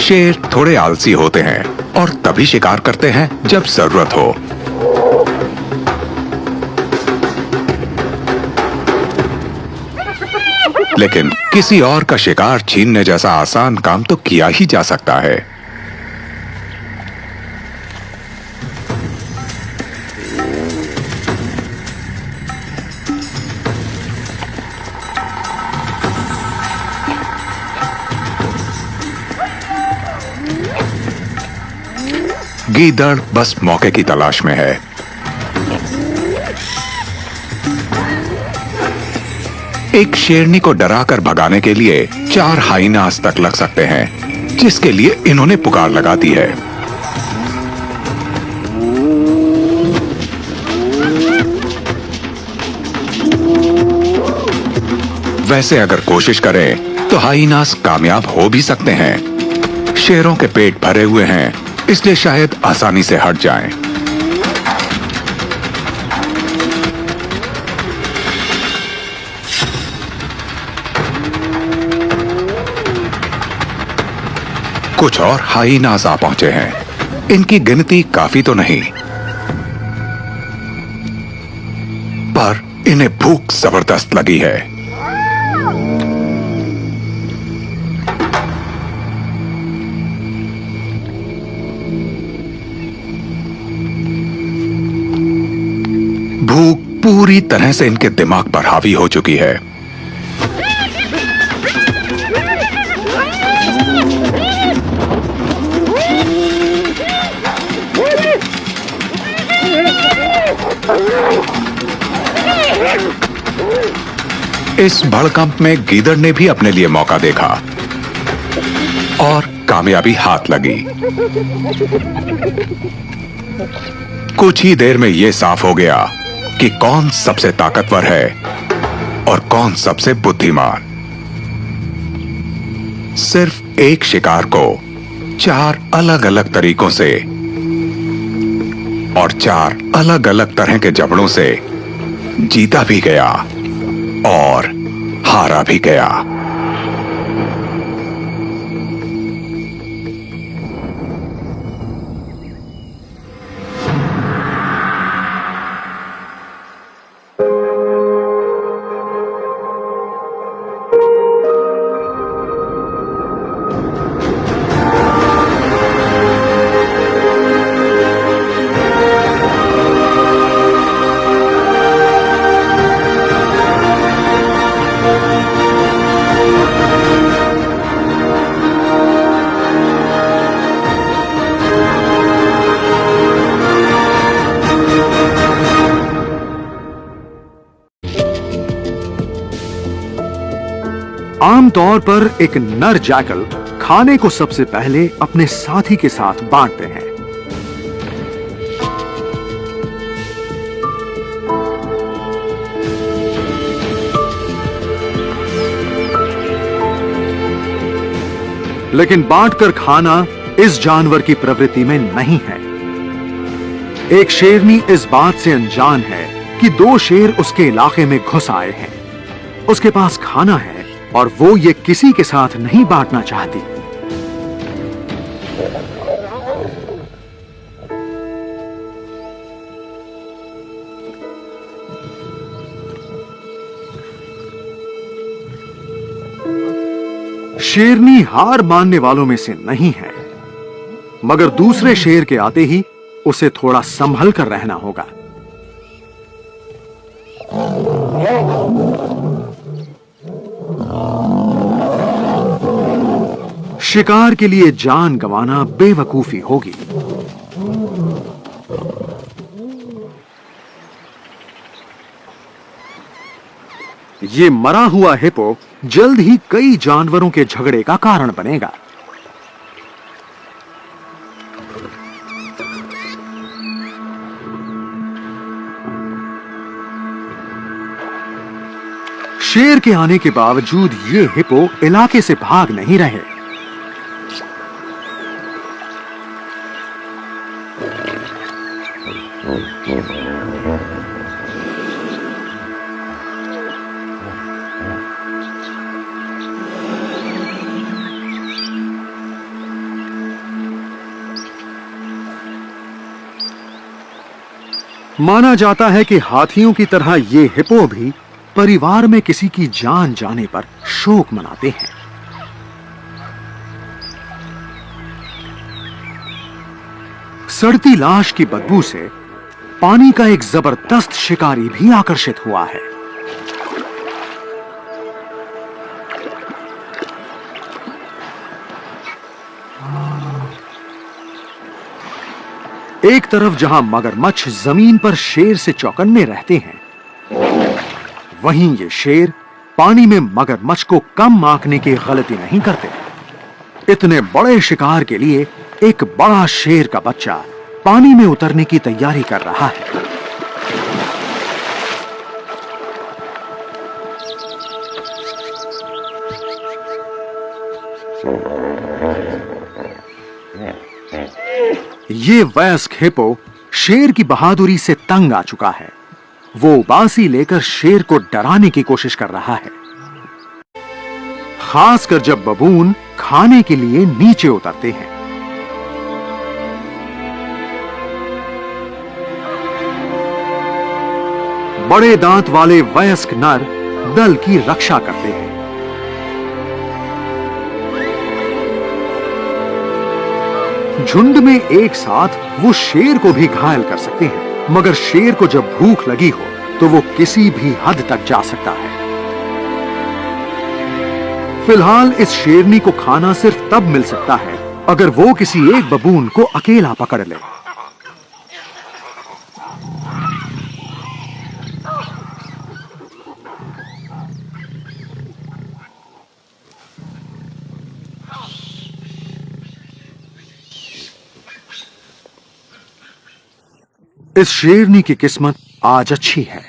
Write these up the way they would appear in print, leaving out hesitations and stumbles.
शेर थोड़े आलसी होते हैं और तभी शिकार करते हैं जब जरूरत हो। लेकिन किसी और का शिकार छीनने जैसा आसान काम तो किया ही जा सकता है। गीदड़ बस मौके की तलाश में है। एक शेरनी को डराकर भगाने के लिए 4 हाइनास तक लग सकते हैं, जिसके लिए इन्होंने पुकार लगा दी है। वैसे अगर कोशिश करें तो हाइनास कामयाब हो भी सकते हैं। शेरों के पेट भरे हुए हैं, इसलिए शायद आसानी से हट जाएं। कुछ और हाइनास आ पहुंचे हैं। इनकी गिनती काफी तो नहीं, पर इन्हें भूख जबरदस्त लगी है। भूख पूरी तरह से इनके दिमाग पर हावी हो चुकी है। इस भड़कंप में गीदड़ ने भी अपने लिए मौका देखा और कामयाबी हाथ लगी। कुछ ही देर में यह साफ हो गया कि कौन सबसे ताकतवर है और कौन सबसे बुद्धिमान। सिर्फ एक शिकार को 4 अलग अलग तरीकों से और 4 अलग अलग तरह के जबड़ों से जीता भी गया और हारा भी गया। आमतौर पर एक नर जैकल खाने को सबसे पहले अपने साथी के साथ बांटते हैं। लेकिन बांटकर खाना इस जानवर की प्रवृत्ति में नहीं है। एक शेरनी इस बात से अनजान है कि 2 शेर उसके इलाके में घुस आए हैं। उसके पास खाना है और वो ये किसी के साथ नहीं बांटना चाहती। शेरनी हार मानने वालों में से नहीं है, मगर दूसरे शेर के आते ही उसे थोड़ा संभल कर रहना होगा। शिकार के लिए जान गंवाना बेवकूफी होगी। ये मरा हुआ हिप्पो जल्द ही कई जानवरों के झगड़े का कारण बनेगा। शेर के आने के बावजूद ये हिप्पो इलाके से भाग नहीं रहे। माना जाता है कि हाथियों की तरह ये हिप्पो भी परिवार में किसी की जान जाने पर शोक मनाते हैं। सड़ती लाश की बदबू से पानी का एक जबरदस्त शिकारी भी आकर्षित हुआ है। एक तरफ जहां मगरमच्छ जमीन पर शेर से चौकन्ने रहते हैं, वहीं ये शेर पानी में मगरमच्छ को कम आंकने की गलती नहीं करते। इतने बड़े शिकार के लिए एक बड़ा शेर का बच्चा पानी में उतरने की तैयारी कर रहा है। ये वयस्क हिप्पो शेर की बहादुरी से तंग आ चुका है। वो बांसी लेकर शेर को डराने की कोशिश कर रहा है, खासकर जब बबून खाने के लिए नीचे उतरते हैं। बड़े दांत वाले वयस्क नर दल की रक्षा करते हैं। झुंड में एक साथ वो शेर को भी घायल कर सकते हैं, मगर शेर को जब भूख लगी हो तो वो किसी भी हद तक जा सकता है। फिलहाल इस शेरनी को खाना सिर्फ तब मिल सकता है अगर वो किसी एक बबून को अकेला पकड़ ले। इस शेरनी की किस्मत आज अच्छी है।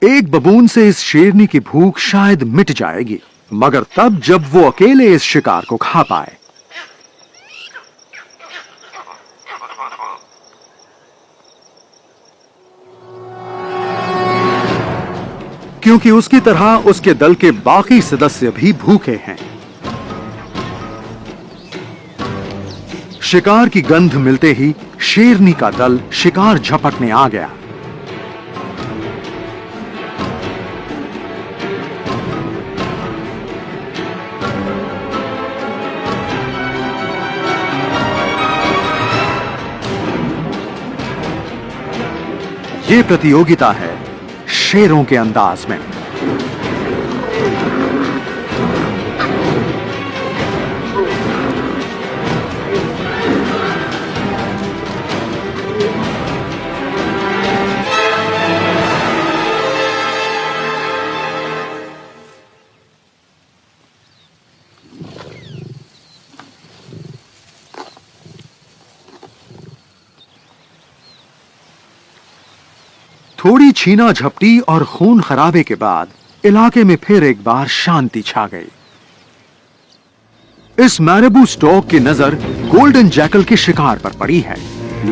एक बबून से इस शेरनी की भूख शायद मिट जाएगी, मगर तब जब वो अकेले इस शिकार को खा पाए। क्योंकि उसकी तरह उसके दल के बाकी सदस्य भी भूखे हैं। शिकार की गंध मिलते ही शेरनी का दल शिकार झपटने आ गया। ये प्रतियोगिता है शेरों के अंदाज में। थोड़ी छीना झपटी और खून खराबे के बाद इलाके में फिर एक बार शांति छा गई। इस मैरेबू स्टॉक की नजर गोल्डन जैकल के शिकार पर पड़ी है,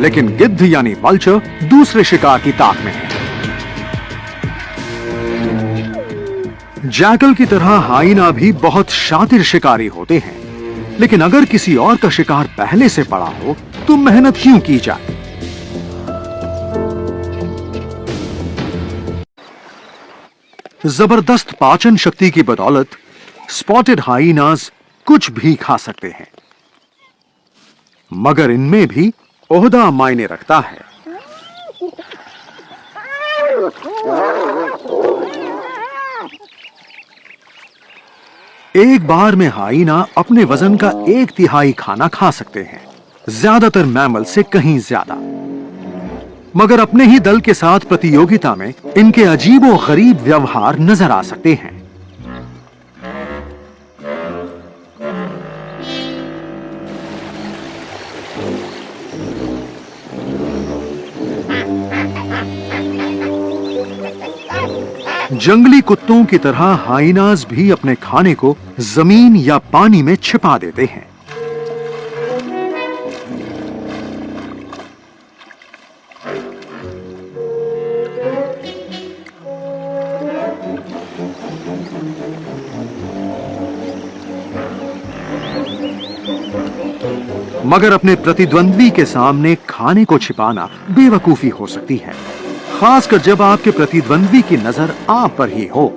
लेकिन गिद्ध यानी वल्चर दूसरे शिकार की ताक में है। जैकल की तरह हाइना भी बहुत शातिर शिकारी होते हैं, लेकिन अगर किसी और का शिकार पहले से पड़ा हो तो मेहनत क्यों की जाए। जबरदस्त पाचन शक्ति की बदौलत स्पॉटेड हाइनास कुछ भी खा सकते हैं, मगर इनमें भी ओहदा मायने रखता है। एक बार में हाइना अपने वजन का 1/3 खाना खा सकते हैं, ज्यादातर मैमल से कहीं ज्यादा। मगर अपने ही दल के साथ प्रतियोगिता में इनके अजीबो गरीब व्यवहार नजर आ सकते हैं। जंगली कुत्तों की तरह हाइनास भी अपने खाने को जमीन या पानी में छिपा देते हैं। मगर अपने प्रतिद्वंद्वी के सामने खाने को छिपाना बेवकूफी हो सकती है, खासकर जब आपके प्रतिद्वंद्वी की नजर आप पर ही हो।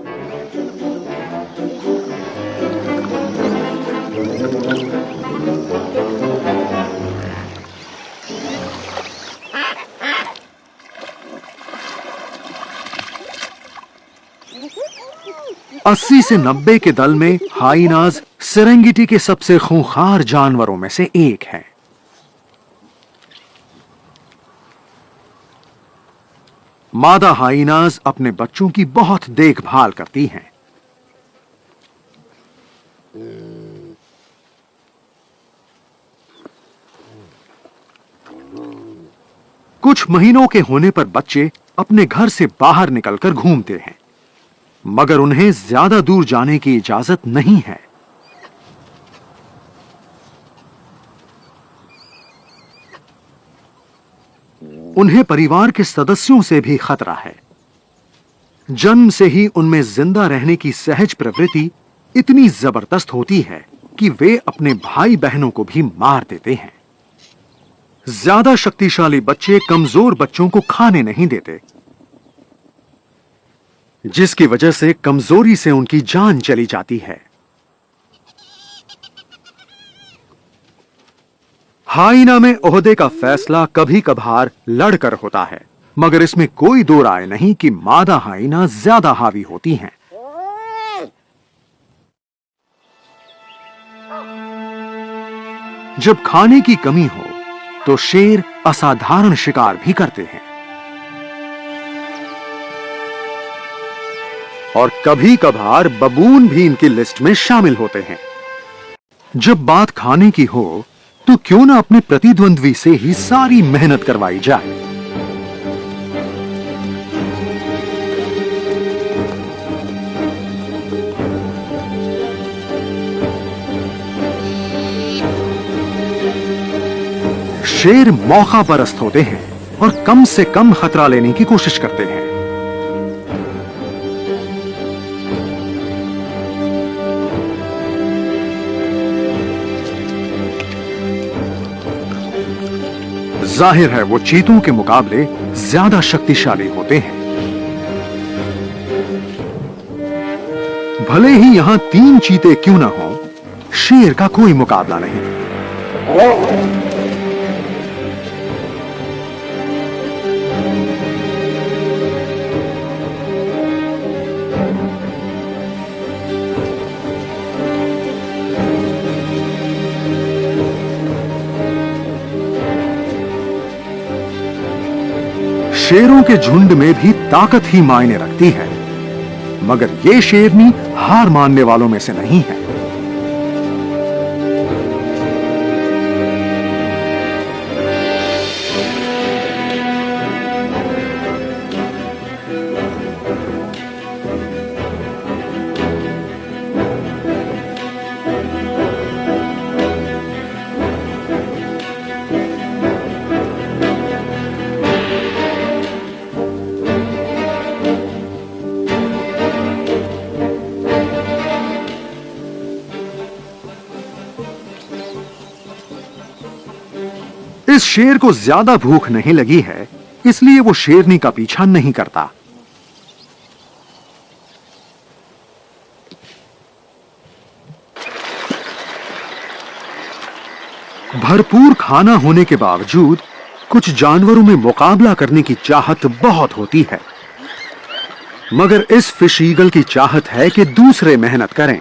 अस्सी से 90 के दल में हाइनास सेरेंगेटी के सबसे खूंखार जानवरों में से एक है। मादा हाइनास अपने बच्चों की बहुत देखभाल करती हैं। कुछ महीनों के होने पर बच्चे अपने घर से बाहर निकलकर घूमते हैं, मगर उन्हें ज्यादा दूर जाने की इजाजत नहीं है। उन्हें परिवार के सदस्यों से भी खतरा है। जन्म से ही उनमें जिंदा रहने की सहज प्रवृत्ति इतनी जबरदस्त होती है कि वे अपने भाई बहनों को भी मार देते हैं। ज्यादा शक्तिशाली बच्चे कमजोर बच्चों को खाने नहीं देते, जिसकी वजह से कमजोरी से उनकी जान चली जाती है। हाइना में ओहदे का फैसला कभी कभार लड़कर होता है, मगर इसमें कोई दो राय नहीं कि मादा हाइना ज्यादा हावी होती हैं। जब खाने की कमी हो तो शेर असाधारण शिकार भी करते हैं, और कभी कभार बबून भी इनकी लिस्ट में शामिल होते हैं। जब बात खाने की हो तो क्यों ना अपने प्रतिद्वंद्वी से ही सारी मेहनत करवाई जाए। शेर मौका परस्त होते हैं और कम से कम खतरा लेने की कोशिश करते हैं। जाहिर है वो चीतों के मुकाबले ज्यादा शक्तिशाली होते हैं। भले ही यहां 3 चीते क्यों ना हो, शेर का कोई मुकाबला नहीं। शेरों के झुंड में भी ताकत ही मायने रखती है, मगर ये शेरनी हार मानने वालों में से नहीं है। इस शेर को ज्यादा भूख नहीं लगी है, इसलिए वो शेरनी का पीछा नहीं करता। भरपूर खाना होने के बावजूद कुछ जानवरों में मुकाबला करने की चाहत बहुत होती है, मगर इस फिश ईगल की चाहत है कि दूसरे मेहनत करें।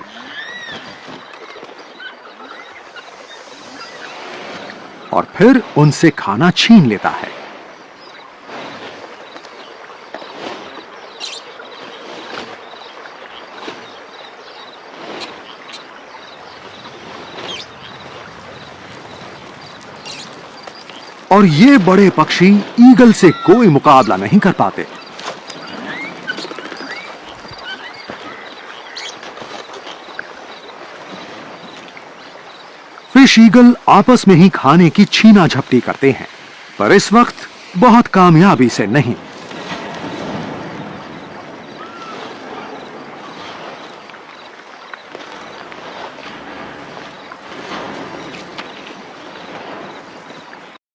और फिर उनसे खाना छीन लेता है। और ये बड़े पक्षी ईगल से कोई मुकाबला नहीं कर पाते। ब्रिटिश ईगल आपस में ही खाने की छीना झपटी करते हैं, पर इस वक्त बहुत कामयाबी से नहीं।